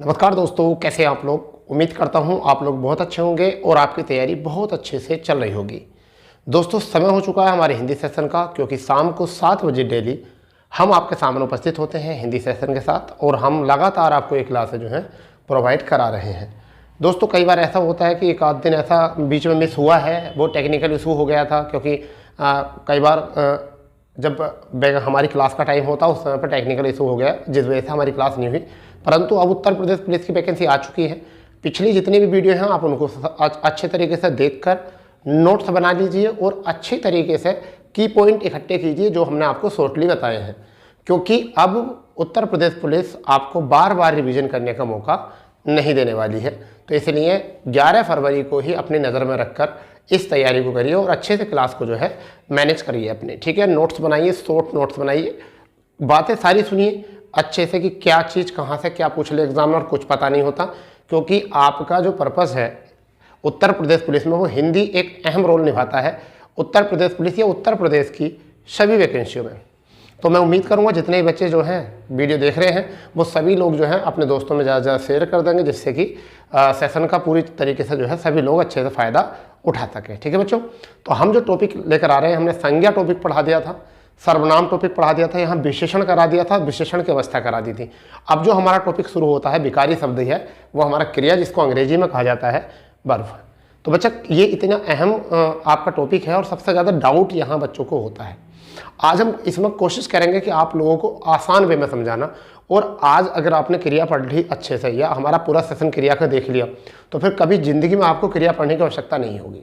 नमस्कार दोस्तों, कैसे हैं आप लोग। उम्मीद करता हूं आप लोग बहुत अच्छे होंगे और आपकी तैयारी बहुत अच्छे से चल रही होगी। दोस्तों, समय हो चुका है हमारे हिंदी सेशन का, क्योंकि शाम को 7 बजे डेली हम आपके सामने उपस्थित होते हैं हिंदी सेशन के साथ, और हम लगातार आपको एक क्लास जो है प्रोवाइड करा रहे हैं। दोस्तों, कई बार ऐसा होता है कि एक आध दिन ऐसा बीच में मिस हुआ है, वो टेक्निकल इशू हो गया था, क्योंकि कई बार जब हमारी क्लास का टाइम होता उस समय पर टेक्निकल इशू हो गया, जिस वजह से हमारी क्लास नहीं हुई। परंतु अब उत्तर प्रदेश पुलिस की वैकेंसी आ चुकी है। पिछली जितनी भी वीडियो हैं आप उनको अच्छे तरीके से देखकर नोट्स बना लीजिए और अच्छे तरीके से की पॉइंट इकट्ठे कीजिए जो हमने आपको शॉर्टली बताए हैं, क्योंकि अब उत्तर प्रदेश पुलिस आपको बार बार रिवीजन करने का मौका नहीं देने वाली है। तो इसलिए 11 फरवरी को ही अपनी नज़र में रखकर इस तैयारी को करिए और अच्छे से क्लास को जो है मैनेज करिए अपने। ठीक है, नोट्स बनाइए, शॉर्ट नोट्स बनाइए, बातें सारी सुनिए अच्छे से कि क्या चीज़ कहाँ से क्या पूछ ले एग्जाम में, और कुछ पता नहीं होता, क्योंकि आपका जो पर्पस है उत्तर प्रदेश पुलिस में वो हिंदी एक अहम रोल निभाता है उत्तर प्रदेश पुलिस या उत्तर प्रदेश की सभी वैकेंसियों में। तो मैं उम्मीद करूंगा जितने भी बच्चे जो हैं वीडियो देख रहे हैं वो सभी लोग जो हैं अपने दोस्तों में ज़्यादा ज़्यादा शेयर कर देंगे, जिससे कि सेशन का पूरी तरीके से जो है सभी लोग अच्छे से फ़ायदा उठा सकें। ठीक है बच्चों, तो हम जो टॉपिक लेकर आ रहे हैं, हमने संज्ञा टॉपिक पढ़ा दिया था, सर्वनाम टॉपिक पढ़ा दिया था, यहाँ विशेषण करा दिया था, विशेषण की अवस्था करा दी थी। अब जो हमारा टॉपिक शुरू होता है विकारी शब्द ही है, वो हमारा क्रिया, जिसको अंग्रेजी में कहा जाता है वर्ब। तो बच्चा ये इतना अहम आपका टॉपिक है और सबसे ज़्यादा डाउट यहाँ बच्चों को होता है। आज हम इसमें कोशिश करेंगे कि आप लोगों को आसान वे में समझाना। और आज अगर आपने क्रिया पढ़ ली अच्छे से या हमारा पूरा सेशन क्रिया का देख लिया, तो फिर कभी ज़िंदगी में आपको क्रिया पढ़ने की आवश्यकता नहीं होगी।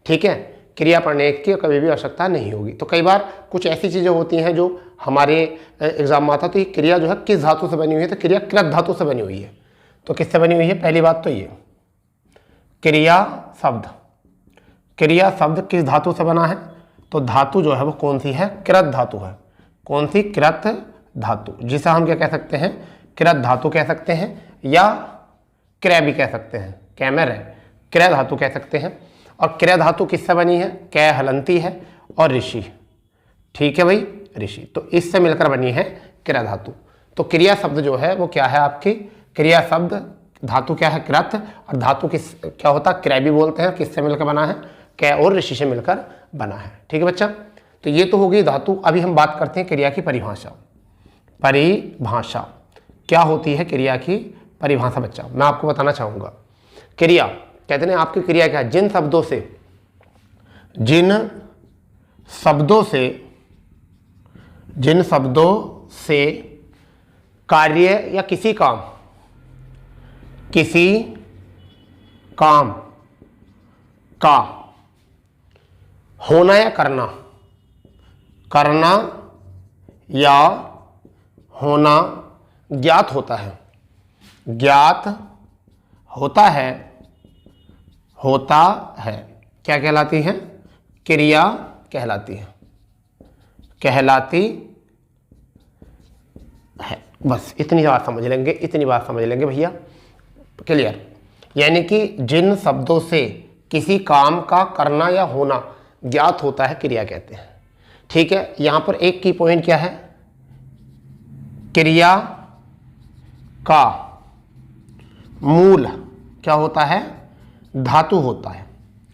ठीक है, क्रिया पढ़ने की कभी भी आवश्यकता नहीं होगी। तो कई बार कुछ ऐसी चीज़ें होती हैं जो हमारे एग्जाम में आता, तो ये क्रिया जो है किस धातु से बनी हुई है, तो क्रिया कृत धातु से बनी हुई है। तो किससे बनी हुई है, पहली बात तो ये क्रिया शब्द, क्रिया शब्द किस धातु से बना है, तो धातु जो है वो कौन सी है, कृत धातु है। कौन सी, कृत धातु, जिसे हम क्या कह सकते हैं, कृत धातु कह सकते हैं, या क्रय भी कह सकते हैं, कैमर है, क्रय धातु कह सकते हैं। और क्रय धातु किससे बनी है, कै हलंती है और ऋषि। ठीक है भाई, ऋषि, तो इससे मिलकर बनी है क्रय धातु। तो क्रिया शब्द जो है वो क्या है आपकी, क्रिया शब्द धातु क्या है, कृत, और धातु किस क्या होता है, क्रय भी बोलते हैं, किससे मिलकर बना है, कै और ऋषि से मिलकर बना है। ठीक है बच्चा, तो ये तो होगी धातु। अभी हम बात करते हैं क्रिया की परिभाषा। परिभाषा क्या होती है, क्रिया की परिभाषा बच्चा मैं आपको बताना चाहूँगा। क्रिया कहते हैं आपकी क्रिया क्या है, जिन शब्दों से कार्य या किसी काम का होना या करना या होना ज्ञात होता है, क्या कहलाती है, क्रिया कहलाती है। बस इतनी बात समझ लेंगे भैया, क्लियर। यानी कि जिन शब्दों से किसी काम का करना या होना ज्ञात होता है क्रिया कहते हैं। ठीक है, यहां पर एक की पॉइंट क्या है, क्रिया का मूल क्या होता है, धातु होता है।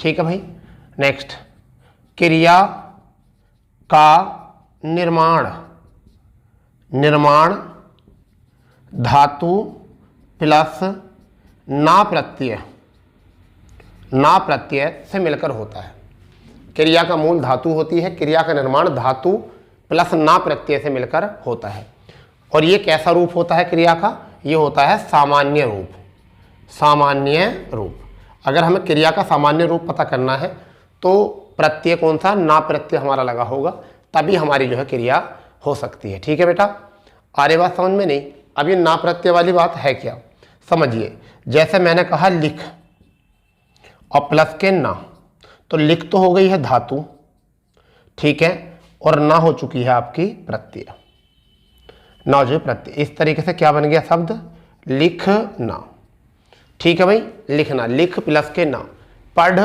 ठीक है भाई, नेक्स्ट, क्रिया का निर्माण धातु प्लस ना प्रत्यय से मिलकर होता है। क्रिया का मूल धातु होती है, क्रिया का निर्माण धातु प्लस ना प्रत्यय से मिलकर होता है। और ये कैसा रूप होता है क्रिया का, ये होता है सामान्य रूप। अगर हमें क्रिया का सामान्य रूप पता करना है तो प्रत्यय कौन सा, ना प्रत्यय हमारा लगा होगा, तभी हमारी जो है क्रिया हो सकती है। ठीक है बेटा, आ रही बात समझ में नहीं। अब ये ना प्रत्यय वाली बात है क्या, समझिए। जैसे मैंने कहा लिख और प्लस के ना, तो लिख तो हो गई है धातु, ठीक है, और ना हो चुकी है आपकी प्रत्यय, ना जो प्रत्यय। इस तरीके से क्या बन गया शब्द, लिखना। ठीक है भाई, लिखना, लिख प्लस के ना, पढ़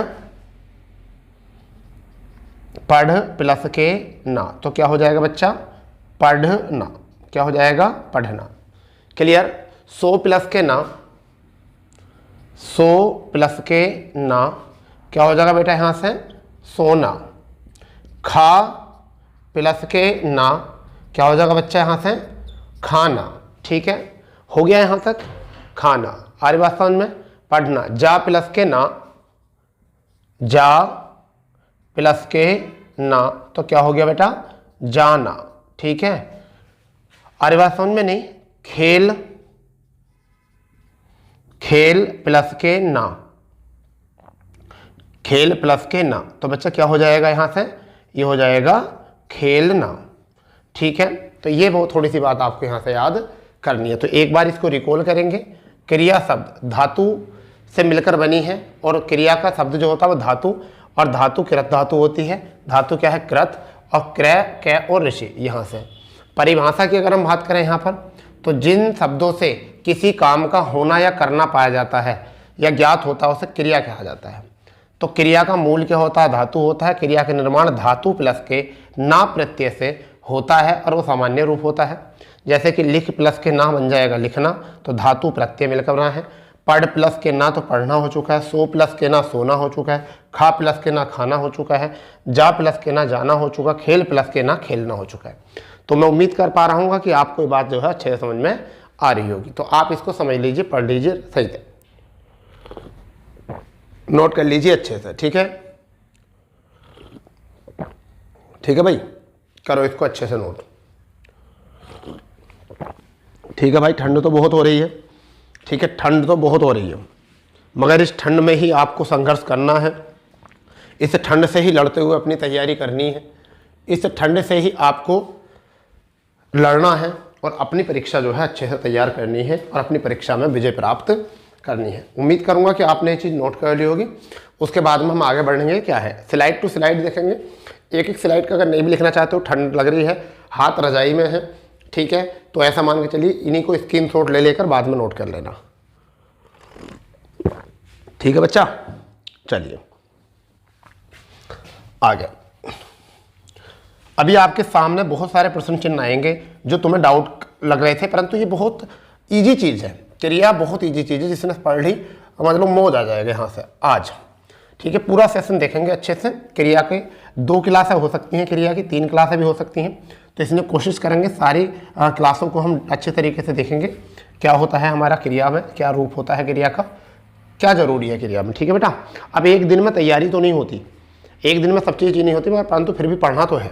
प्लस के ना, तो क्या हो जाएगा बच्चा, पढ़ना। क्या हो जाएगा, पढ़ना। क्लियर। सो प्लस के ना, सो प्लस के ना क्या हो जाएगा बेटा यहाँ से? सोना। खा प्लस के ना क्या हो जाएगा बच्चा यहाँ से? खाना। ठीक है, हो गया यहाँ तक खाना। आ रही बात समझ में? पढ़ना। जा प्लस के ना, जा प्लस के ना तो क्या हो गया बेटा? जाना। ठीक है, आ रही बात समझ में? नहीं। खेल, खेल प्लस के ना, खेल प्लस के ना तो बच्चा क्या हो जाएगा यहाँ से? ये हो जाएगा खेलना। ठीक है, तो ये वो थोड़ी सी बात आपको यहाँ से याद करनी है। तो एक बार इसको रिकॉल करेंगे। क्रिया शब्द धातु से मिलकर बनी है और क्रिया का शब्द जो होता है वो धातु, और धातु कृत धातु होती है। धातु क्या है? कृत, और क्रय, कै और ऋषि। यहाँ से परिभाषा की अगर हम बात करें यहाँ पर, तो जिन शब्दों से किसी काम का होना या करना पाया जाता है या ज्ञात होता है उसे क्रिया कहा जाता है। तो क्रिया का मूल क्या होता है? धातु होता है। क्रिया का निर्माण धातु प्लस के ना प्रत्यय से होता है और वो सामान्य रूप होता है। जैसे कि लिख प्लस के ना बन जाएगा लिखना, तो धातु प्रत्यय मिलकर बना है। पढ़ प्लस के ना तो पढ़ना हो चुका है। सो प्लस के ना सोना हो चुका है। खा प्लस के ना खाना हो चुका है। जा प्लस के ना जाना हो चुका है। खेल प्लस के ना खेलना हो चुका है। तो मैं उम्मीद कर पा रहा हूँ कि आपको ये बात जो है अच्छे से समझ में आ रही होगी। तो आप इसको समझ लीजिए, पढ़ लीजिए सही से, नोट कर लीजिए अच्छे से। ठीक है, ठीक है भाई, करो इसको अच्छे से नोट। ठीक है भाई, ठंड तो बहुत हो रही है। ठीक है, ठंड तो बहुत हो रही है, मगर इस ठंड में ही आपको संघर्ष करना है। इस ठंड से ही लड़ते हुए अपनी तैयारी करनी है। इस ठंड से ही आपको लड़ना है और अपनी परीक्षा जो है अच्छे से तैयार करनी है और अपनी परीक्षा में विजय प्राप्त करनी है। उम्मीद करूंगा कि आपने ये चीज़ नोट कर ली होगी। उसके बाद में हम आगे बढ़ेंगे। क्या है? स्लाइड टू स्लाइड देखेंगे। एक एक स्लाइड का अगर नहीं भी लिखना चाहते हो, ठंड लग रही है, हाथ रजाई में है, ठीक है, तो ऐसा मान के चलिए इन्हीं को स्क्रीनशॉट ले लेकर बाद में नोट कर लेना। ठीक है बच्चा, चलिए आगे। अभी आपके सामने बहुत सारे प्रश्न चिन्ह आएंगे जो तुम्हें डाउट लग रहे थे, परंतु ये बहुत इजी चीज़ है। क्रिया बहुत इजी चीज़ है, जिसने पढ़ ली मतलब मौज आ जाएगा यहाँ से आज। ठीक है, पूरा सेशन देखेंगे अच्छे से। क्रिया के 2 क्लासें हो सकती हैं, क्रिया की 3 क्लासें भी हो सकती हैं। तो इसमें कोशिश करेंगे सारी क्लासों को हम अच्छे तरीके से देखेंगे। क्या होता है हमारा क्रिया में, क्या रूप होता है क्रिया का, क्या जरूरी है क्रिया में। ठीक है बेटा, अब एक दिन में तैयारी तो नहीं होती, एक दिन में सब चीज़ नहीं होती, मगर परंतु फिर भी पढ़ना तो है।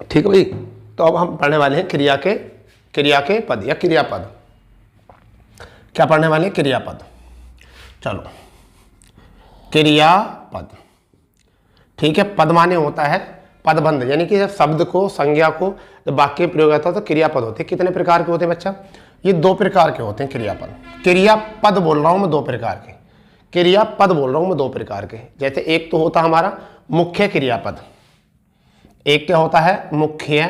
ठीक है भाई, तो अब हम पढ़ने वाले हैं क्रिया के पद या क्रियापद। क्या पढ़ने वाले हैं? क्रियापद। चलो, क्रियापद। ठीक है, पद माने होता है पदबंध, यानी कि जब शब्द को, संज्ञा को जब वाक्य में प्रयोग होता है तो क्रियापद होते हैं। कितने प्रकार के होते हैं बच्चा? ये 2 प्रकार के होते हैं क्रियापद। क्रियापद बोल रहा हूं मैं 2 प्रकार के, क्रियापद बोल रहा हूं मैं 2 प्रकार के। जैसे एक तो होता है हमारा मुख्य क्रियापद, एक क्या होता है? मुख्य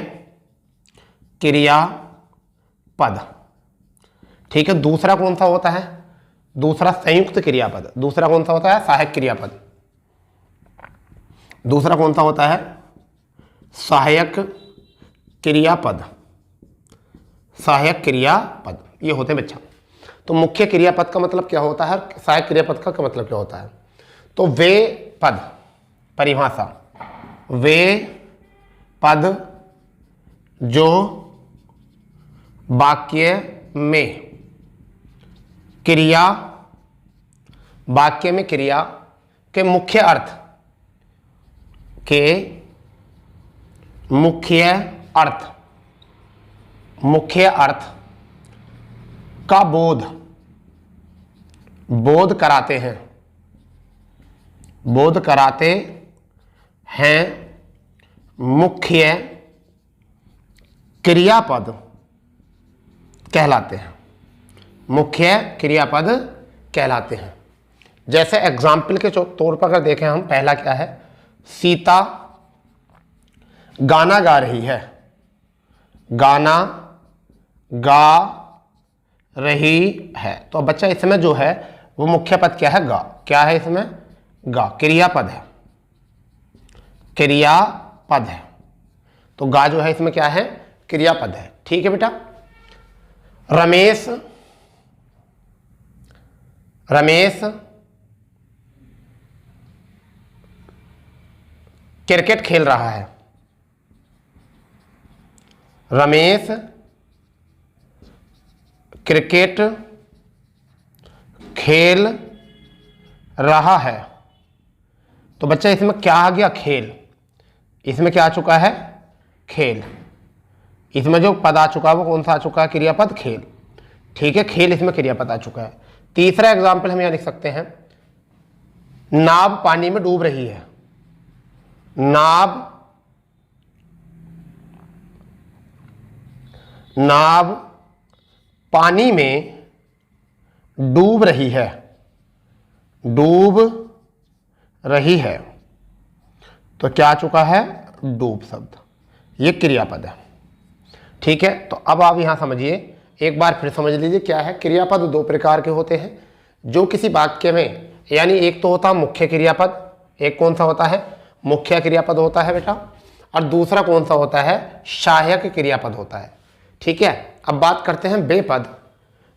क्रियापद। ठीक है, दूसरा कौन सा होता है? दूसरा संयुक्त क्रियापद। दूसरा कौन सा होता है? सहायक क्रियापद। दूसरा कौन सा होता है? सहायक क्रियापद। सहायक क्रियापद ये होते हैं बच्चा। तो मुख्य क्रियापद का मतलब क्या होता है, सहायक क्रियापद का मतलब क्या होता है? तो वे पद, परिभाषा, वे पद जो वाक्य में क्रिया, वाक्य में क्रिया के मुख्य अर्थ के मुख्य अर्थ का बोध कराते हैं मुख्य क्रियापद कहलाते हैं। मुख्य क्रियापद कहलाते हैं। जैसे एग्जाम्पल के तौर पर अगर देखें हम, पहला क्या है? सीता गाना गा रही है। गाना गा रही है, तो बच्चा इसमें जो है वो मुख्य पद क्या है? गा। क्या है इसमें? गा, क्रियापद है, क्रियापद है। तो गा जो है इसमें क्या है? क्रियापद है। ठीक है बेटा, रमेश रमेश क्रिकेट खेल रहा है। रमेश क्रिकेट खेल रहा है। तो बच्चा इसमें क्या आ गया? खेल। इसमें क्या आ चुका है? खेल। इसमें जो पद आ चुका है वो कौन सा आ चुका है? क्रियापद खेल। ठीक है, खेल इसमें क्रियापद आ चुका है। तीसरा एग्जाम्पल हम यहां लिख सकते हैं, नाव पानी में डूब रही है। नाव पानी में डूब रही है। डूब रही है तो क्या आ चुका है? डूब शब्द। ये क्रियापद है। ठीक है, तो अब आप यहां समझिए, एक बार फिर समझ लीजिए क्या है। क्रियापद दो प्रकार के होते हैं जो किसी वाक्य में, यानी एक तो होता है मुख्य क्रियापद, एक कौन सा होता है? मुख्य क्रियापद होता है बेटा, और दूसरा कौन सा होता है? सहायक क्रियापद होता है। ठीक है, अब बात करते हैं बेपद।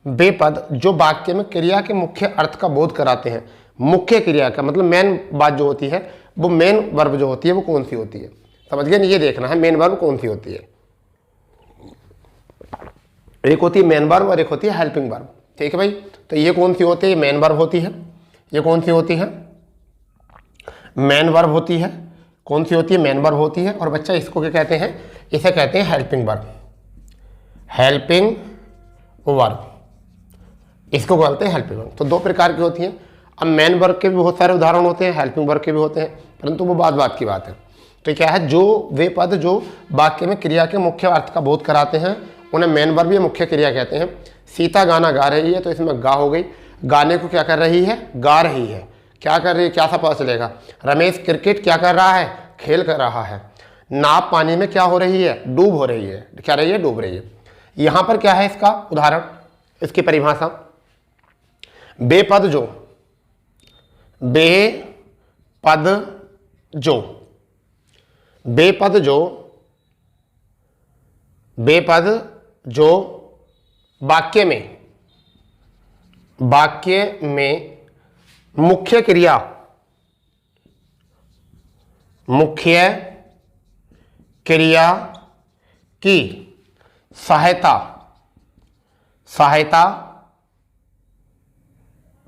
बेपद जो वाक्य में क्रिया के मुख्य अर्थ का बोध कराते हैं। मुख्य क्रिया का मतलब मेन बात जो होती है, वो मेन वर्ब जो होती है वो कौन सी होती है? समझ गए? ये देखना है मेन वर्ब कौन सी होती है। एक होती है मेन वर्ब और एक होती है हेल्पिंग वर्ब। ठीक है भाई, तो ये कौन सी होती है? मेन वर्ब होती है। ये कौन सी होती है? मेन वर्ब होती है। कौन सी होती है? मेन वर्ब होती है। और बच्चा इसको क्या कहते हैं? इसे कहते हैं हेल्पिंग वर्ब। हेल्पिंग वर्ब, इसको बोलते हैं हेल्पिंग वर्ब। तो दो प्रकार की होती हैं। अब मेन वर्ब के भी बहुत सारे उदाहरण होते हैं, हेल्पिंग वर्ब के भी होते हैं, परंतु वो बात की बात है। तो क्या है, जो वे पद जो वाक्य में क्रिया के मुख्य अर्थ का बोध कराते हैं उन्हें मेन वर्ब या मुख्य क्रिया कहते हैं। सीता गाना गा रही है, तो इसमें गा हो गई। गाने को क्या कर रही है? गा रही है। क्या कर रही है? क्या सा पता चलेगा? रमेश क्रिकेट क्या कर रहा है? खेल कर रहा है। नाव पानी में क्या हो रही है? डूब हो रही है। क्या रही है? डूब रही है। यहां पर क्या है इसका उदाहरण, इसकी परिभाषा? बेपद जो, बेपद जो, बेपद जो, बेपद जो वाक्य में मुख्य क्रिया की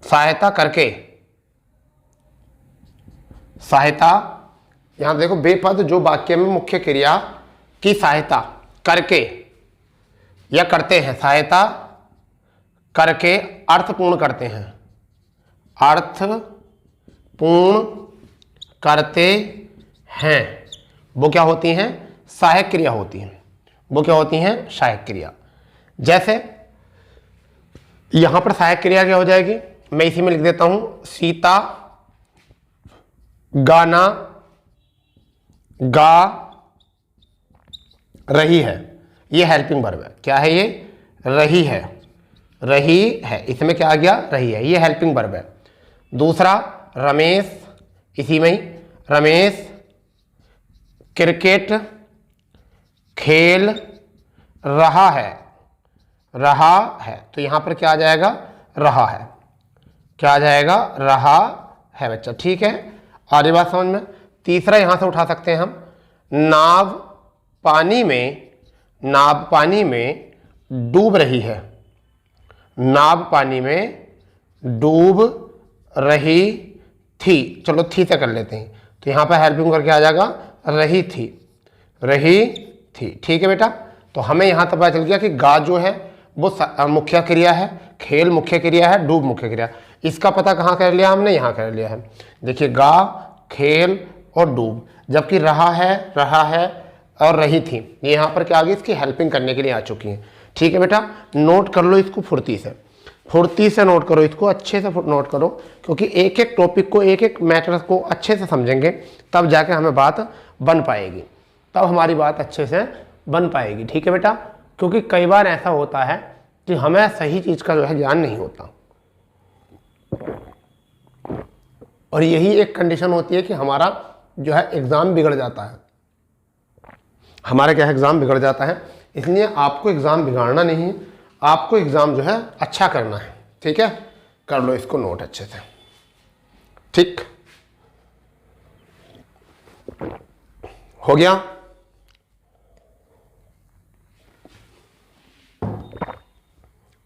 सहायता करके, यहां देखो, बेपद जो वाक्य में मुख्य क्रिया की सहायता करके या करते हैं, सहायता करके अर्थपूर्ण करते हैं, अर्थपूर्ण करते हैं, वो क्या होती हैं? सहायक क्रिया होती हैं। वो क्या होती हैं? सहायक क्रिया। जैसे यहां पर सहायक क्रिया क्या हो जाएगी? मैं इसी में लिख देता हूं, सीता गाना गा रही है। ये हेल्पिंग वर्ब है। क्या है ये? रही है। रही है, इसमें क्या आ गया? रही है। ये हेल्पिंग वर्ब है। दूसरा रमेश, इसी में ही, रमेश क्रिकेट खेल रहा है। रहा है, तो यहां पर क्या आ जाएगा? रहा है। क्या आ जाएगा? रहा है बच्चा। ठीक है, आगे बात समझ में। तीसरा यहां से उठा सकते हैं हम, नाव पानी में डूब रही है। नाव पानी में डूब रही थी। चलो थी से कर लेते हैं, तो यहां पर हेल्पिंग करके आ जाएगा रही थी। रही थी। ठीक है बेटा, तो हमें यहां तक पता चल गया कि गा जो है वो मुख्य क्रिया है, खेल मुख्य क्रिया है, डूब मुख्य क्रिया। इसका पता कहाँ कर लिया हमने? यहाँ कर लिया है। देखिए, गा, खेल और डूब, जबकि रहा है और रही थी, ये यहाँ पर क्या आ गई? इसकी हेल्पिंग करने के लिए आ चुकी हैं। ठीक है बेटा, नोट कर लो इसको फुर्ती से नोट करो, इसको अच्छे से नोट करो, क्योंकि एक एक टॉपिक को, एक एक मैटर को अच्छे से समझेंगे तब जाके हमें बात बन पाएगी, तब हमारी बात अच्छे से बन पाएगी। ठीक है बेटा, क्योंकि कई बार ऐसा होता है कि हमें सही चीज़ का जो है ज्ञान नहीं होता, और यही एक कंडीशन होती है कि हमारा जो है एग्ज़ाम बिगड़ जाता है। हमारा क्या है? एग्ज़ाम बिगड़ जाता है। इसलिए आपको एग्ज़ाम बिगाड़ना नहीं है, आपको एग्ज़ाम जो है अच्छा करना है, ठीक है। कर लो इसको नोट अच्छे से, ठीक हो गया।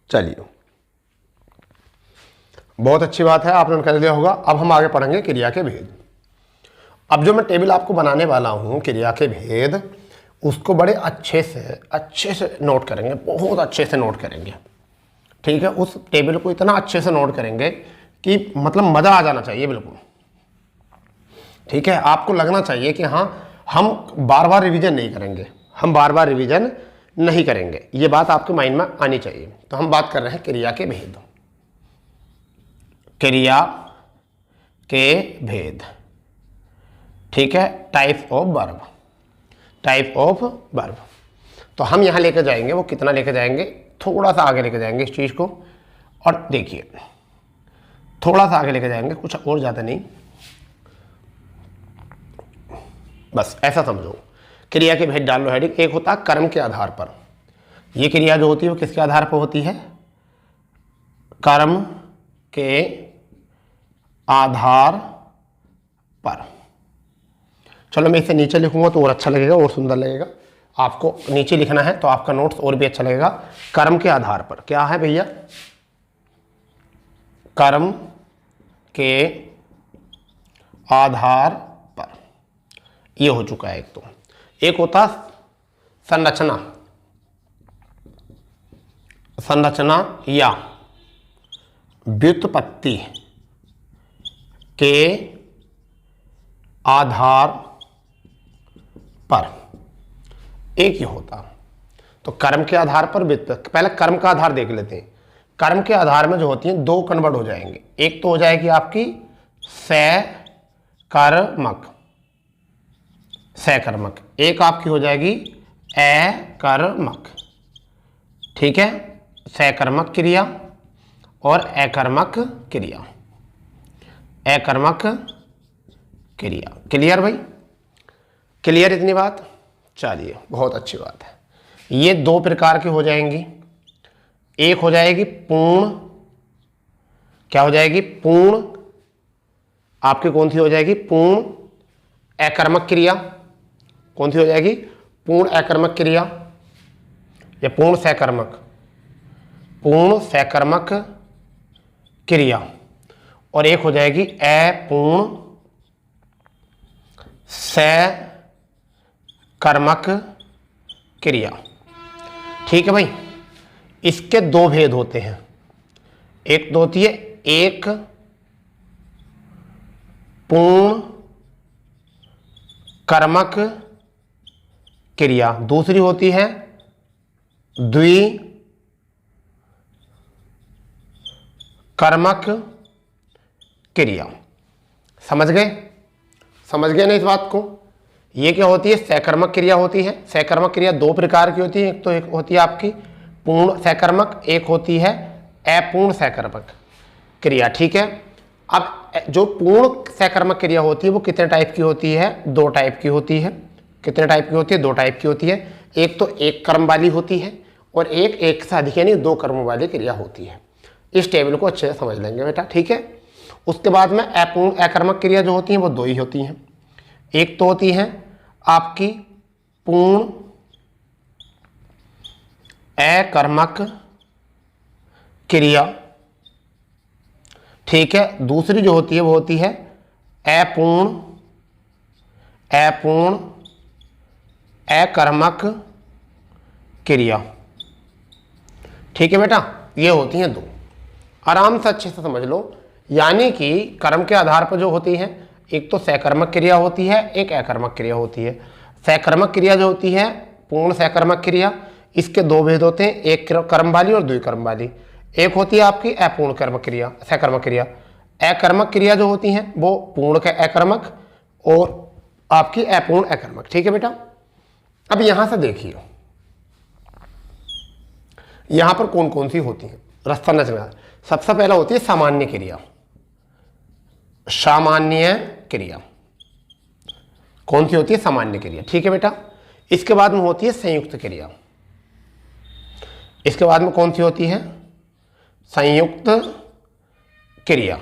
चलिए, बहुत अच्छी बात है, आपने कर लिया होगा। अब हम आगे पढ़ेंगे क्रिया के भेद। अब जो मैं टेबल आपको बनाने वाला हूँ क्रिया के भेद, उसको बड़े अच्छे से नोट करेंगे, बहुत अच्छे से नोट करेंगे, ठीक है। उस टेबल को इतना अच्छे से नोट करेंगे कि मतलब मज़ा आ जाना चाहिए बिल्कुल, ठीक है। आपको लगना चाहिए कि हाँ, हम बार बार रिवीजन नहीं करेंगे, हम बार बार रिवीजन नहीं करेंगे, ये बात आपके माइंड में आनी चाहिए। तो हम बात कर रहे हैं क्रिया के भेद, क्रिया के भेद, ठीक है। Type of verb, type of verb. तो हम यहाँ लेकर जाएंगे, वो कितना लेकर जाएंगे, थोड़ा सा आगे लेकर जाएंगे इस चीज़ को। और देखिए, थोड़ा सा आगे लेकर जाएंगे, कुछ और ज़्यादा नहीं, बस ऐसा समझो। क्रिया के भेद डाल लो हेडिंग। एक होता है कर्म के आधार पर। ये क्रिया जो होती है वो किसके आधार पर होती है, कर्म के आधार पर। चलो मैं इसे नीचे लिखूंगा तो और अच्छा लगेगा और सुंदर लगेगा। आपको नीचे लिखना है तो आपका नोट्स और भी अच्छा लगेगा। कर्म के आधार पर क्या है भैया, कर्म के आधार पर, ये हो चुका है एक। तो एक होता संरचना, संरचना या व्युत्पत्ति के आधार पर, एक ही होता। तो कर्म के आधार पर व्युत्पत्ति, पहले कर्म का आधार देख लेते हैं। कर्म के आधार में जो होती हैं दो कन्वर्ट हो जाएंगे। एक तो हो जाएगी आपकी सकर्मक, सकर्मक, एक आपकी हो जाएगी अकर्मक, ठीक है। सकर्मक क्रिया और अकर्मक क्रिया, अकर्मक क्रिया। क्लियर भाई, क्लियर इतनी बात। चलिए बहुत अच्छी बात है। ये दो प्रकार की हो जाएंगी। एक हो जाएगी पूर्ण, क्या हो जाएगी, पूर्ण, आपकी कौन सी हो जाएगी, पूर्ण अकर्मक क्रिया। कौन सी हो जाएगी, पूर्ण अकर्मक क्रिया या पूर्ण सकर्मक, पूर्ण सकर्मक क्रिया। और एक हो जाएगी अपूर्ण सकर्मक क्रिया, ठीक है भाई। इसके दो भेद होते हैं। एक तो होती है एक पूर्ण कर्मक क्रिया, दूसरी होती है द्विकर्मक क्रिया। समझ गए, समझ गए ना इस बात को। ये क्या होती है, सकर्मक क्रिया होती है। सकर्मक क्रिया दो प्रकार की होती है। एक तो एक होती है आपकी पूर्ण सकर्मक, एक होती है अपूर्ण सकर्मक क्रिया, ठीक है। अब जो पूर्ण सकर्मक क्रिया होती है वो कितने टाइप की होती है, दो टाइप की होती है। कितने टाइप की होती है, दो टाइप की होती है। एक तो एक कर्म वाली होती है और एक से अधिक यानी दो कर्म वाली क्रिया होती है। इस टेबल को अच्छे से समझ लेंगे बेटा, ठीक है। उसके बाद में अपूर्ण अकर्मक क्रिया जो होती हैं वो दो ही होती हैं। एक तो होती है आपकी पूर्ण अकर्मक क्रिया, ठीक है। दूसरी जो होती है वो होती है अपूर्ण अकर्मक क्रिया, ठीक है बेटा। ये होती हैं दो, आराम से अच्छे से समझ लो। यानी कि कर्म के आधार पर जो होती है, एक तो सकर्मक क्रिया होती है, एक अकर्मक क्रिया होती है। सकर्मक क्रिया जो होती है पूर्ण सकर्मक क्रिया, इसके दो भेद होते हैं, एक कर्म वाली और द्विकर्म वाली। एक होती है आपकी अपूर्ण कर्म क्रिया, सकर्मक क्रिया। अकर्मक क्रिया जो होती हैं वो पूर्ण के अकर्मक और आपकी अपूर्ण अकर्मक, ठीक है बेटा। अब यहां से देखिए यहां पर कौन कौन सी होती हैं, रास्ता न चला। सबसे पहला होती है सामान्य क्रिया, सामान्य क्रिया। कौन सी होती है, सामान्य क्रिया, ठीक है बेटा। इसके बाद में होती है संयुक्त क्रिया। इसके बाद में कौन सी होती है? संयुक्त क्रिया।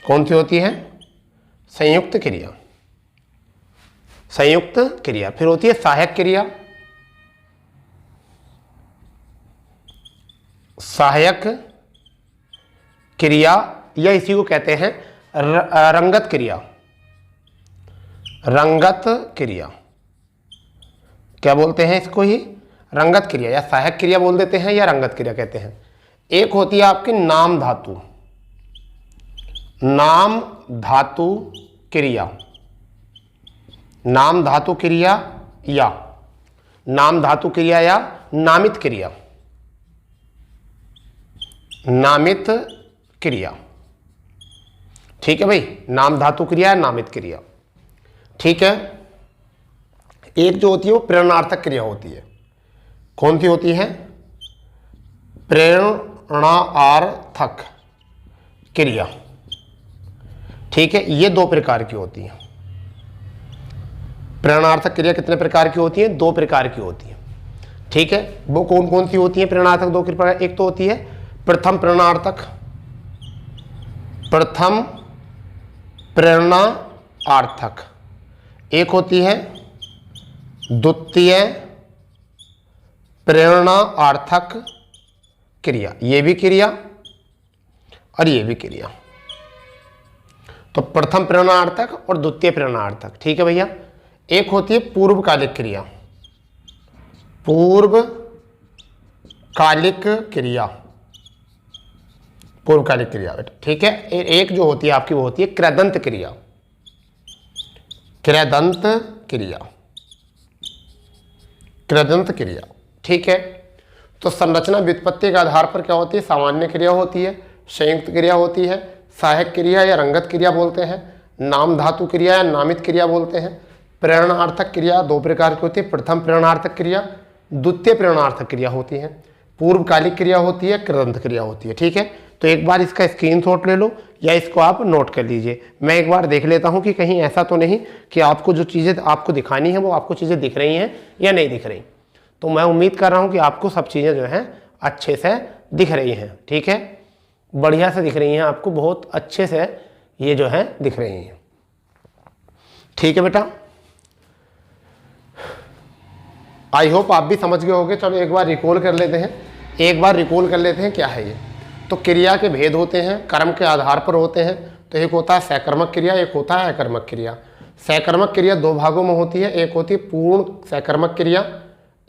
कौन सी होती है? संयुक्त क्रिया। संयुक्त क्रिया। फिर होती है सहायक क्रिया। सहायक क्रिया या इसी को कहते हैं रंगत क्रिया। रंगत क्रिया क्या बोलते हैं इसको? ही रंगत क्रिया या सहायक क्रिया बोल देते हैं या रंगत क्रिया कहते हैं। एक होती है आपकी नाम धातु। नाम धातु क्रिया। नाम धातु क्रिया या नाम धातु क्रिया या नामित क्रिया। नामित क्रिया। ठीक है भाई, नाम धातु क्रिया है, नामित क्रिया। ठीक है। एक जो होती है वो प्रेरणार्थक क्रिया होती है। कौन सी होती है? प्रेरणार्थक क्रिया। ठीक है, ये दो प्रकार की होती है। प्रेरणार्थक क्रिया कितने प्रकार की होती है? दो प्रकार की होती है। ठीक है, वो कौन कौन सी होती है प्रेरणार्थक? दो प्रकार। एक तो होती है प्रथम प्रेरणार्थक। प्रथम प्रेरणार्थक। एक होती है द्वितीय प्रेरणार्थक क्रिया। ये भी क्रिया और ये भी क्रिया। तो प्रथम प्रेरणार्थक और द्वितीय प्रेरणार्थक। ठीक है भैया। एक होती है पूर्वकालिक क्रिया। पूर्वकालिक क्रिया। पूर्वकालिक क्रिया बेटा। ठीक है। एक जो होती है आपकी वो होती है कृदंत क्रिया। कृदंत क्रिया। कृदंत क्रिया। ठीक है। तो संरचना व्युत्पत्ति के आधार पर क्या होती है? सामान्य क्रिया होती है, संयुक्त क्रिया होती है, सहायक क्रिया या रंगत क्रिया बोलते हैं, नाम धातु क्रिया या नामित क्रिया बोलते हैं। प्रेरणार्थक क्रिया दो प्रकार की होती है। प्रथम प्रेरणार्थक क्रिया, द्वितीय प्रेरणार्थक क्रिया होती है। पूर्वकालिक क्रिया होती है, कृदंत क्रिया होती है। ठीक है। तो एक बार इसका स्क्रीनशॉट ले लो या इसको आप नोट कर लीजिए। मैं एक बार देख लेता हूं कि कहीं ऐसा तो नहीं कि आपको जो चीज़ें आपको दिखानी है वो आपको चीज़ें दिख रही हैं या नहीं दिख रही। तो मैं उम्मीद कर रहा हूं कि आपको सब चीज़ें जो हैं अच्छे से दिख रही हैं। ठीक है, बढ़िया से दिख रही हैं आपको, बहुत अच्छे से ये जो है दिख रही हैं। ठीक है बेटा, आई होप आप भी समझ गए होंगे। चलो एक बार रिकॉल कर लेते हैं। क्या है ये। तो क्रिया के भेद होते हैं, कर्म के आधार पर होते हैं। तो एक होता है सकर्मक क्रिया, एक होता है अकर्मक क्रिया। सकर्मक क्रिया दो भागों में होती है। एक होती है पूर्ण सकर्मक क्रिया,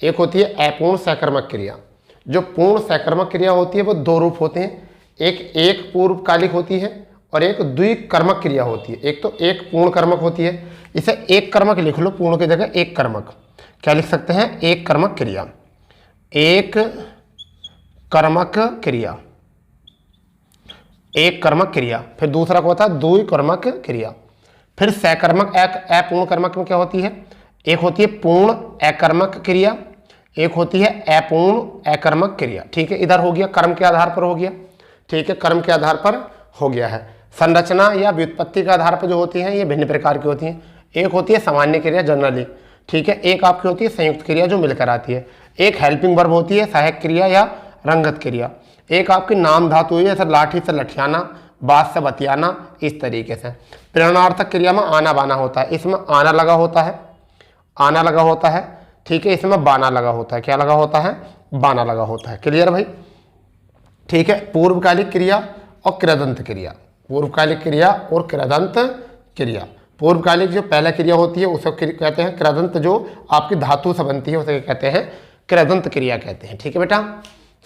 एक होती है अपूर्ण सकर्मक क्रिया। जो पूर्ण सकर्मक क्रिया होती है वो दो रूप होते हैं। एक पूर्वकालिक होती है और एक द्विकर्मक क्रिया होती है। एक तो एक पूर्ण कर्मक होती है, इसे एक कर्मक लिख लो, पूर्ण की जगह एक कर्मक। क्या लिख सकते हैं? एक कर्मक क्रिया। एक कर्मक क्रिया, एक कर्मक क्रिया। फिर दूसरा क्या होता है? द्विकर्मक क्रिया। फिर सकर्मक अपूर्ण कर्मक में क्या होती है? एक होती है पूर्ण अकर्मक क्रिया, एक होती है अपूर्ण अकर्मक क्रिया। ठीक है, इधर हो गया कर्म के आधार पर हो गया। ठीक है, कर्म के आधार पर हो गया है। संरचना या व्युत्पत्ति के आधार पर जो होती हैं ये भिन्न प्रकार की होती हैं। एक होती है सामान्य क्रिया जनरली। ठीक है, एक आपकी होती है संयुक्त क्रिया जो मिलकर आती है। एक हेल्पिंग वर्ब होती है सहायक क्रिया या रंगत क्रिया। एक आपकी नाम धातु है, जैसे लाठी से लठियाना, बात से बतियाना, इस तरीके से। प्रेरणार्थक क्रिया में आना बाना होता है। इसमें आना लगा होता है, आना लगा होता है। ठीक है, इसमें बाना लगा होता है। क्या लगा होता है? बाना लगा होता है। क्लियर भाई? ठीक है। पूर्वकालिक क्रिया और कृदंत क्रिया। पूर्वकालिक क्रिया और कृदंत क्रिया। पूर्वकालिक जो पहला क्रिया होती है उसे कहते हैं कृदंत, जो आपकी धातु से बनती है उसे कहते हैं कृदंत क्रिया कहते हैं। ठीक है बेटा,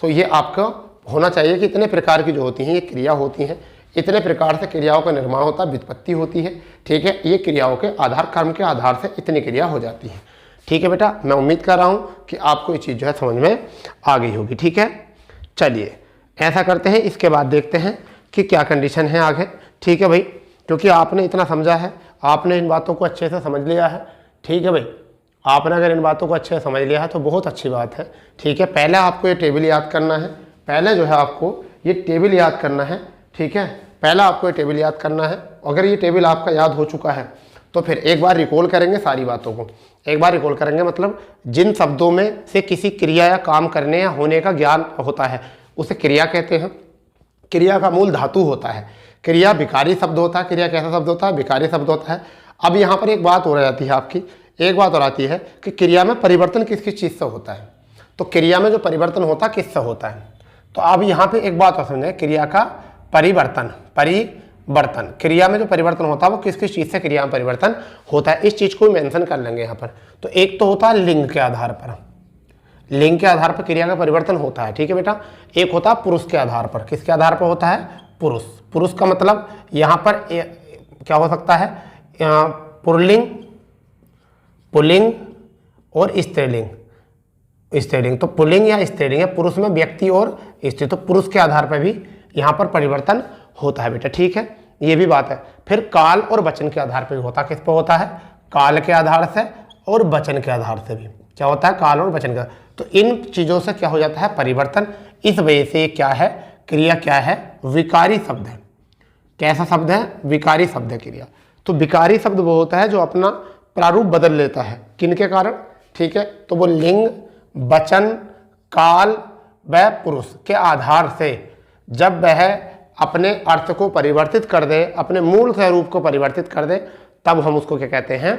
तो ये आपका होना चाहिए कि इतने प्रकार की जो होती हैं ये क्रिया होती हैं, इतने प्रकार से क्रियाओं का निर्माण होता है, व्युत्पत्ति होती है। ठीक है, ये क्रियाओं के आधार, कर्म के आधार से इतनी क्रिया हो जाती है। ठीक है बेटा, मैं उम्मीद कर रहा हूँ कि आपको ये चीज़ जो है समझ में आ गई होगी। ठीक है, चलिए ऐसा करते हैं, इसके बाद देखते हैं कि क्या कंडीशन है आगे। ठीक है भाई, क्योंकि आपने इतना समझा है, आपने इन बातों को अच्छे से समझ लिया है। ठीक है भाई, आपने अगर इन बातों को अच्छे से समझ लिया है तो बहुत अच्छी बात है। ठीक है, पहले आपको ये टेबल याद करना है। पहले जो है आपको ये टेबल याद करना है। ठीक है, पहला आपको ये टेबल याद करना है। अगर ये टेबल आपका याद हो चुका है तो फिर एक बार रिकॉल करेंगे सारी बातों को, एक बार रिकॉल करेंगे, मतलब जिन शब्दों में से किसी क्रिया या काम करने या होने का ज्ञान होता है उसे क्रिया कहते हैं। क्रिया का मूल धातु होता है। क्रिया विकारी शब्द होता है। क्रिया कैसा शब्द होता है? विकारी शब्द होता है। अब यहाँ पर एक बात हो जाती है आपकी, एक बात और आती है कि क्रिया में परिवर्तन किस किस चीज़ से होता है। तो क्रिया में जो परिवर्तन होता है किससे होता है? तो अब यहाँ पे एक बात और समझें, क्रिया का परिवर्तन, परिवर्तन, क्रिया में जो परिवर्तन होता है वो किस किस चीज़ से क्रिया में परिवर्तन होता है, इस चीज़ को मेंशन कर लेंगे यहाँ पर। तो एक तो होता है लिंग के आधार पर, लिंग के आधार पर क्रिया का परिवर्तन होता है, ठीक है बेटा। एक होता है पुरुष के आधार पर। किसके आधार पर होता है? पुरुष। पुरुष का मतलब यहाँ पर क्या हो सकता है? पुल्लिंग, पुल्लिंग और स्त्रीलिंग। स्त्रीलिंग तो पुल्लिंग या स्त्रीलिंग है, पुरुष में व्यक्ति और स्त्री, तो पुरुष के आधार पर भी यहाँ पर परिवर्तन होता है बेटा, ठीक है, ये भी बात है। फिर काल और वचन के आधार पर होता है। किस पर होता है? काल के आधार से और वचन के आधार से भी। क्या होता है? काल और वचन का। तो इन चीज़ों से क्या हो जाता है? परिवर्तन। इस वजह से क्या है? क्रिया क्या है? विकारी शब्द है। कैसा शब्द है? विकारी शब्द है क्रिया। तो विकारी शब्द वो होता है जो अपना प्रारूप बदल लेता है। किन के कारण? ठीक है, तो वो लिंग, वचन, काल व पुरुष के आधार से जब वह अपने अर्थ को परिवर्तित कर दे, अपने मूल स्वरूप को परिवर्तित कर दे, तब हम उसको क्या कहते हैं?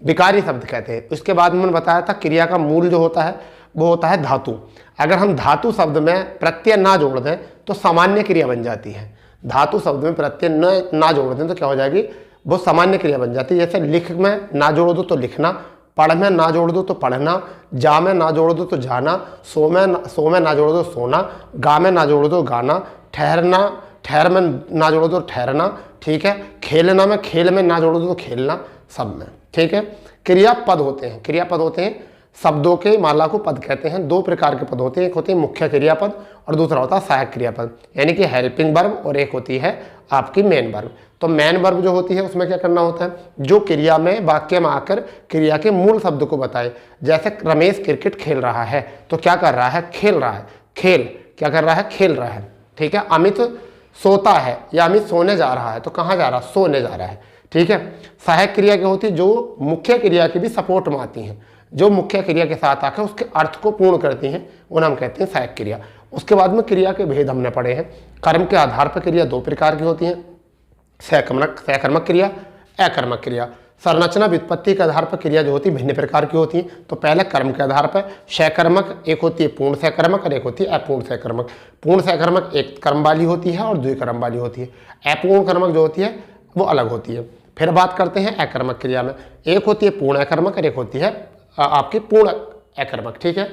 विकारी शब्द कहते हैं। उसके बाद मैंने बताया था क्रिया का मूल जो होता है वो होता है धातु। अगर हम धातु शब्द में प्रत्यय ना जोड़ दें तो सामान्य क्रिया बन जाती है। धातु शब्द में प्रत्यय ना जोड़ दें तो क्या हो जाएगी? वो सामान्य क्रिया बन जाती है। जैसे लिख में ना जोड़ दो तो लिखना, पढ़ में ना जोड़ दो तो पढ़ना, जा में ना जोड़ दो तो जाना, सो में ना जोड़ दो सोना, गा में ना जोड़ दो गाना, ठहरना, ठहर में ना जोड़ दो ठहरना, ठीक है, खेलना में खेल में ना जोड़ दो तो खेलना, सब में, ठीक है। क्रियापद होते हैं, क्रियापद होते हैं शब्दों के माला को पद कहते हैं। दो प्रकार के पद होते हैं, एक होते हैं मुख्य क्रियापद और दूसरा होता है सहायक क्रियापद, यानी कि हेल्पिंग वर्ब, और एक होती है आपकी मेन वर्ब। तो मेन वर्ब जो होती है उसमें क्या करना होता है? जो क्रिया में वाक्य में आकर क्रिया के मूल शब्द को बताए। जैसे रमेश क्रिकेट खेल रहा है, तो क्या कर रहा है? खेल रहा है। खेल क्या कर रहा है? खेल रहा है, ठीक है। अमित सोता है या अमित सोने जा रहा है, तो कहाँ जा रहा है? सोने जा रहा है, ठीक है। सहायक क्रिया क्या होती है? जो मुख्य क्रिया की भी सपोर्ट में आती हैं, जो मुख्य क्रिया के साथ आकर उसके अर्थ को पूर्ण करती हैं, उन्हें हम कहते हैं सहायक क्रिया। उसके बाद में क्रिया के भेद हमने पढ़े हैं। कर्म के आधार पर क्रिया दो प्रकार की होती हैं, सहकर्मक क्रिया, अकर्मक क्रिया। संरचना व्युत्पत्ति के आधार पर क्रिया जो होती है भिन्न प्रकार की होती हैं। तो पहले कर्म के आधार पर सहकर्मक, एक होती है पूर्ण सहकर्मक और एक होती है अपूर्ण सहकर्मक। पूर्ण सहकर्मक एक कर्म वाली होती है और द्विकर्म वाली होती है। अपूर्ण कर्मक जो होती है वो अलग होती है। फिर बात करते हैं अकर्मक क्रिया में, एक होती है पूर्ण अकर्मक और एक होती है आपकी पूर्ण अकर्मक, ठीक है।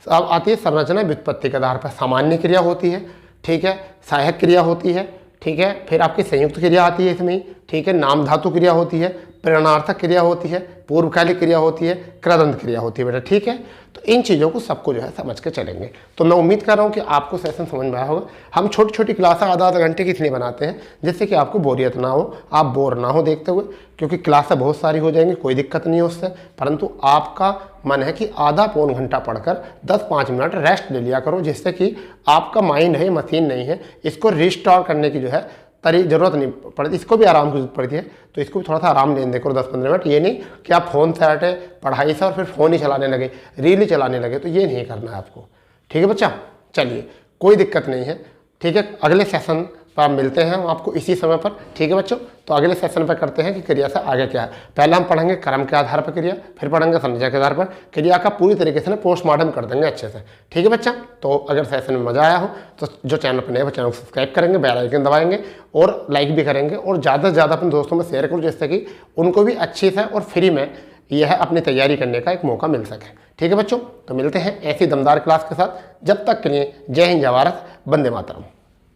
अब आती है संरचना व्युत्पत्ति के आधार पर, सामान्य क्रिया होती है, ठीक है, सहायक क्रिया होती है, ठीक है, फिर आपकी संयुक्त क्रिया आती है इसमें, ठीक है, नाम धातु क्रिया होती है, प्रेरणार्थक क्रिया होती है, पूर्वकालिक क्रिया होती है, कृदंत क्रिया होती है बेटा, ठीक है। तो इन चीज़ों को सबको जो है समझ के चलेंगे। तो मैं उम्मीद कर रहा हूँ कि आपको सेशन समझ में आया होगा। हम छोटी छोटी क्लासें आधा घंटे की इसलिए बनाते हैं जिससे कि आपको बोरियत ना हो, आप बोर ना हो देखते हुए, क्योंकि क्लासें बहुत सारी हो जाएंगी, कोई दिक्कत नहीं है उससे, परंतु आपका मन है कि आधा पौन घंटा पढ़कर 10-5 मिनट रेस्ट ले लिया करो, जिससे कि आपका माइंड है, मशीन नहीं है, इसको रिस्टोर करने की जो है जरूरत नहीं पड़ती, इसको भी आराम की जरूरत पड़ती है। तो इसको भी थोड़ा सा आराम देने करो 10-15 मिनट। ये नहीं कि आप फ़ोन से हटे पढ़ाई से और फिर फ़ोन ही चलाने लगे, रील ही चलाने लगे, तो ये नहीं करना है आपको, ठीक है बच्चा। चलिए कोई दिक्कत नहीं है, ठीक है। अगले सेशन पर आप मिलते हैं हम आपको इसी समय पर, ठीक है बच्चों। तो अगले सेशन पर करते हैं कि क्रिया से आगे क्या है। पहले हम पढ़ेंगे कर्म के आधार पर क्रिया, फिर पढ़ेंगे संरचना के आधार पर क्रिया का पूरी तरीके से ना पोस्टमार्टम कर देंगे अच्छे से, ठीक है बच्चा। तो अगर सेशन में मजा आया हो तो जो चैनल पर नए वो चैनल को सब्सक्राइब करेंगे, बेल आइकन दबाएंगे और लाइक भी करेंगे, और ज़्यादा से ज़्यादा अपने दोस्तों में शेयर करो, जिससे कि उनको भी अच्छी से और फ्री में यह अपनी तैयारी करने का एक मौका मिल सके, ठीक है बच्चों। तो मिलते हैं ऐसी दमदार क्लास के साथ, जब तक के लिए जय हिंद, जय भारत, वंदे मातरम।